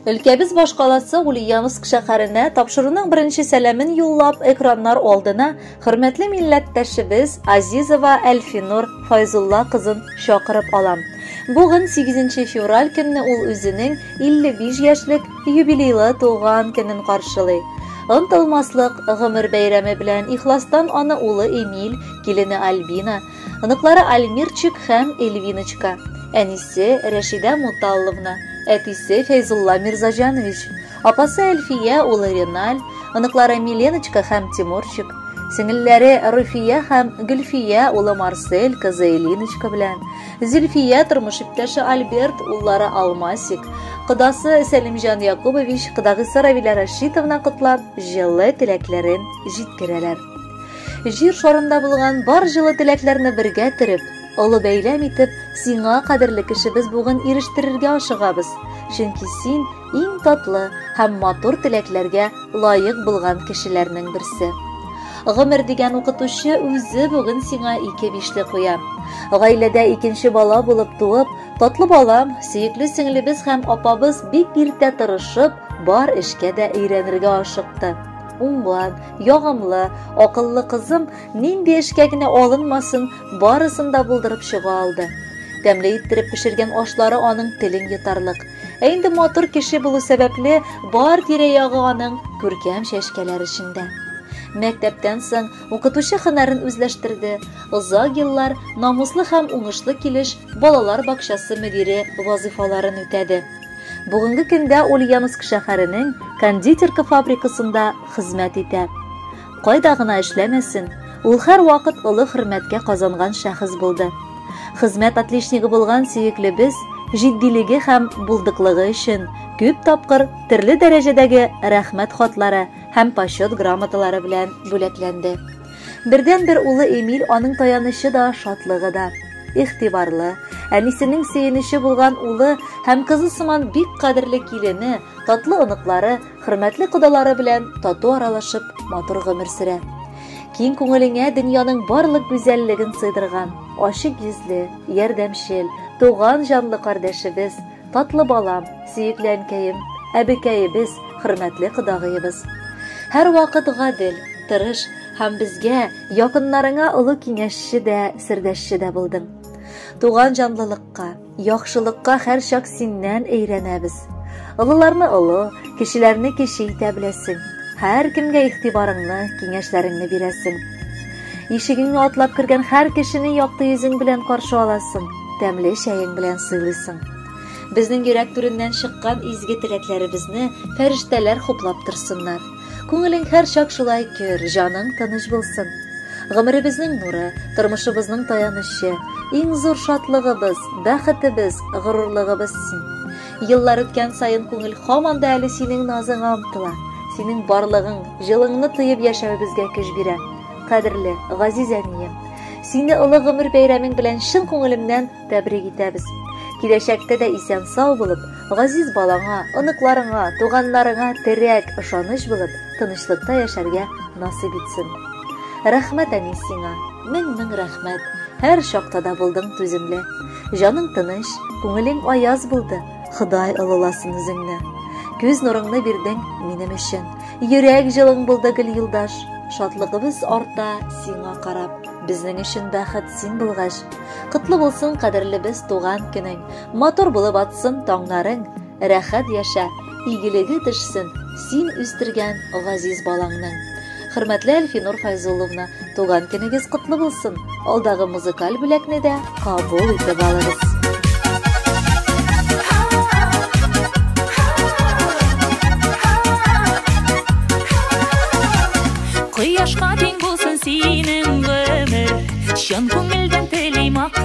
Өлкәбез башкаласы Ульяновск шәһәренә тапшыруның беренче сәламен юллап экраннар алдына хөрмәтле милләттәшебез Азизова Әлфинур Файзулла кызын чакырып алам. Бүген 8 февраль көнне ул үзенең 55 яшьлек юбилейлы туган көнен каршылый. Онтылмаслык гомер бәйрәме белән ихластан аны улы Эмиль, килене Альбина, оныклары Альмирчик һәм Эльвиночка, әнисе Рәшидә Муталловна, әтисе Фәйзулла Мирзажанович, апасы Әлфия улы Реналь, оныклары Миленочка һәм Тимурчик, сеңелләре Руфия һәм Гөлфия улы Марсель, кызы Элиночка белән, Зөлфия тормыш иптәше Альберт уллары Алмасик, кыдасы Сәлимҗан Якубович, кыдагысы Равила Рашитовна котлап, җылы теләкләрен җиткерәләр. Җир шарында булган бар җылы теләкләрне бергә төреп, олы бәйләм итеп, сиңа кадерле кешебез бүген ирештерергә ашыгабыз. Чөнки син иң татлы һәм матур теләкләргә лаек булган кешеләрнең берсе. Гомер дигән укытучы үзе бүген сиңа 2 бишле куя. Гаиләдә икенче бала булып туып, татлы балам, сөекле сеңлебез һәм апабыз бик иртә тырышып, бар эшкә дә өйрәнергә ашыкты. Уңган, ягымлы, акыллы кызым нинди эшкә генә алынмасын, барысын да булдырып чыга алды. Тәмле иттереп пешергән ашлары аның телен йотарлык. Инде матур кеше булу сәбәпле бар тирә-ягы аның күркәм чәчкәләр эчендә. Мәктәптән соң укытучы һөнәрен үзләштерде. Озак еллар намуслы һәм уңышлы килеш балалар бакчасы мөдире вазифаларын үтәде. Бүгенге көндә Ульяновск шәһәренең кондитерка фабрикасында хезмәт итә. Кайда гына эшләмәсен, ул һәр вакыт олы хөрмәткә казанган шәхес булды. Хезмәт отличнигы булган сөеклебез җитдилеге һәм булдыклыгы өчен күп тапкыр төрле дәрәҗәдәге рәхмәт хатлары һәм почет грамоталары белән бүләкләнде. Бердән-бер улы Эмиль аның таянычы да, шатлыгы да. Игътибарлы, әнисенең сөенече булган улы һәм кызы сыман бик кадерле килене, татлы оныклары, хөрмәтле кодалары белән тату аралашып, матур гомер сөрә. Киң күңелеңә дөньяның барлык гүзәллеген сыйдырган, ачык йөзле, ярдәмчел, туган җанлы кардәшебез, татлы балам, сөекле әнкәем, әбекәебез, хөрмәтле кодагыебыз. Һәр вакыт гадел, тырыш һәм безгә, якыннарыңа олы киңәшче дә, сердәшче дә булдың. Туган җанлылыкка, яхшылыкка һәр чак синнән әйрәнәбез. Олыларны олы, кешеләрне кеше итә беләсең. Һәр кемгә игътибарыңны, киңәшләреңне бирәсең. Ишегеңне атлап кергән һәр кешене якты йөзең белән каршы аласың, тәмле чәең белән сыйлыйсың. Безнең йөрәк түреннән чыккан изге теләкләребезне фәрештәләр хуплап торсыннар. Күңелең һәр чак шулай көр, җаның тыныч булсын. Гомеребезнең нуры, тормышыбызның таянычы, иң зур шатлыгыбыз, бәхетебез, горурлыгыбыз син. Еллар үткән саен күңел һаман да әле синең назыңа омтыла. Синең барлыгың, җылыңны тыеп яшәвебезгә көч бирә. Кадерле, газиз әнием, сине олы гомер бәйрәмең белән чын күңелемнән тәбрик итәбез. Киләчәктә дә исән сау булып, газиз балаңа, оныкларыңа, туганнарыңа терәк, ышаныч булып, тынычлыкта яшәргә насыйп итсен. Рәхмәт әни сиңа, мең рәхмәт. Һәр чакта да булдың түземле. Җаның тыныч, күңелең аяз булды. Ходай олыласын үзеңне. Күз нурыңны бирдең минем өчен. Йөрәк җылың булды гел юлдаш. Шатлыгыбыз арта сиңа карап. Безнең өчен бәхет син булгач. Котлы булсын кадерлебез туган көнең. Матур булып атсын таңнарың. Рәхәт яшә, игелеге төшсен син үстергән газиз балаңның. Хөрмәтле Әлфинур Файзулловна, туган көнегез котлы булсын. Алдагы музыкаль бүләкне дә кабул итеп алыгыз. Кояшка тең булсын синең гомер, чын күңелдән телим ак